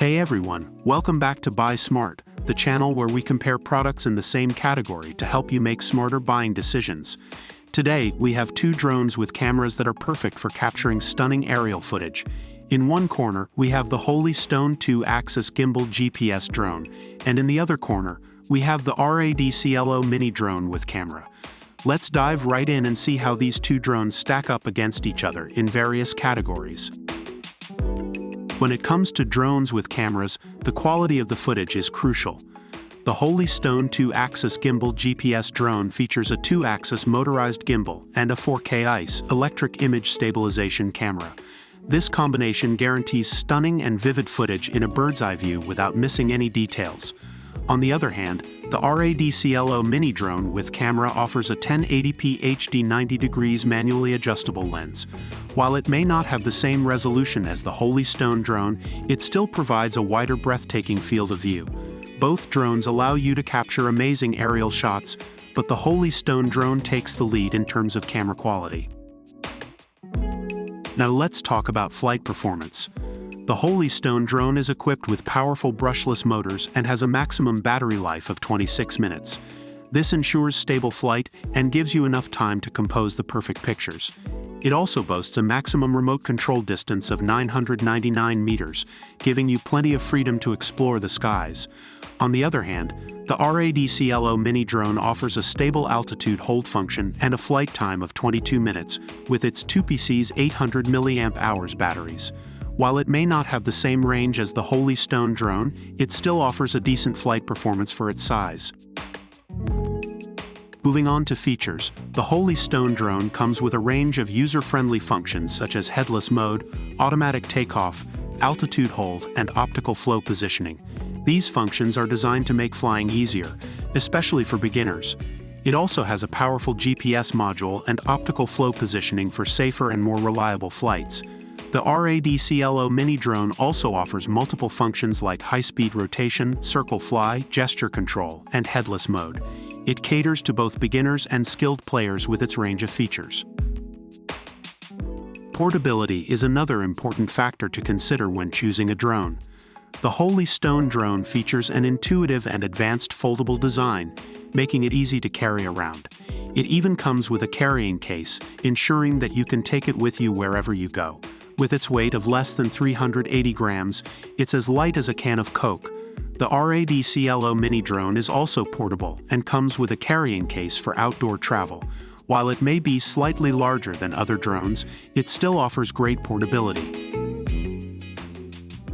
Hey everyone, welcome back to Buy Smart, the channel where we compare products in the same category to help you make smarter buying decisions. Today, we have two drones with cameras that are perfect for capturing stunning aerial footage. In one corner, we have the Holy Stone 2 Axis Gimbal GPS Drone, and in the other corner, we have the RADCLO Mini Drone with camera. Let's dive right in and see how these two drones stack up against each other in various categories. When it comes to drones with cameras, the quality of the footage is crucial. The Holy Stone 2 Axis Gimbal GPS Drone features a 2-axis motorized gimbal and a 4K EIS electric image stabilization camera. This combination guarantees stunning and vivid footage in a bird's-eye view without missing any details. On the other hand, the RADCLO Mini Drone with camera offers a 1080p HD 90 degrees manually adjustable lens. While it may not have the same resolution as the Holy Stone drone, it still provides a wider, breathtaking field of view. Both drones allow you to capture amazing aerial shots, but the Holy Stone drone takes the lead in terms of camera quality. Now let's talk about flight performance. The Holy Stone drone is equipped with powerful brushless motors and has a maximum battery life of 26 minutes. This ensures stable flight and gives you enough time to compose the perfect pictures. It also boasts a maximum remote control distance of 999 meters, giving you plenty of freedom to explore the skies. On the other hand, the RADCLO Mini Drone offers a stable altitude hold function and a flight time of 22 minutes, with its 2PC's 800 mAh batteries. While it may not have the same range as the Holy Stone drone, it still offers a decent flight performance for its size. Moving on to features, the Holy Stone drone comes with a range of user-friendly functions such as headless mode, automatic takeoff, altitude hold, and optical flow positioning. These functions are designed to make flying easier, especially for beginners. It also has a powerful GPS module and optical flow positioning for safer and more reliable flights. The RADCLO Mini Drone also offers multiple functions like high-speed rotation, circle fly, gesture control, and headless mode. It caters to both beginners and skilled players with its range of features. Portability is another important factor to consider when choosing a drone. The Holy Stone drone features an intuitive and advanced foldable design, making it easy to carry around. It even comes with a carrying case, ensuring that you can take it with you wherever you go. With its weight of less than 380 grams, it's as light as a can of Coke. The RADCLO Mini Drone is also portable and comes with a carrying case for outdoor travel. While it may be slightly larger than other drones, it still offers great portability.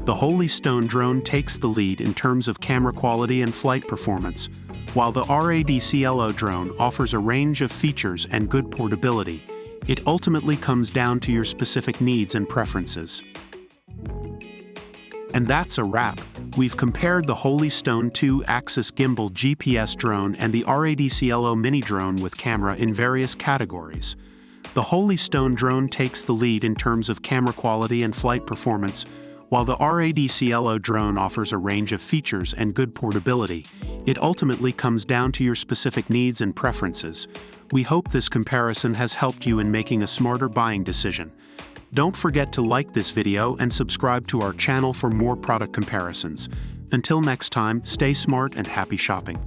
The Holy Stone drone takes the lead in terms of camera quality and flight performance, while the RADCLO drone offers a range of features and good portability. It ultimately comes down to your specific needs and preferences. And that's a wrap. We've compared the Holy Stone 2 Axis Gimbal GPS Drone and the RADCLO Mini Drone with camera in various categories. The Holy Stone drone takes the lead in terms of camera quality and flight performance, while the RADCLO drone offers a range of features and good portability. It ultimately comes down to your specific needs and preferences. We hope this comparison has helped you in making a smarter buying decision. Don't forget to like this video and subscribe to our channel for more product comparisons. Until next time, stay smart and happy shopping.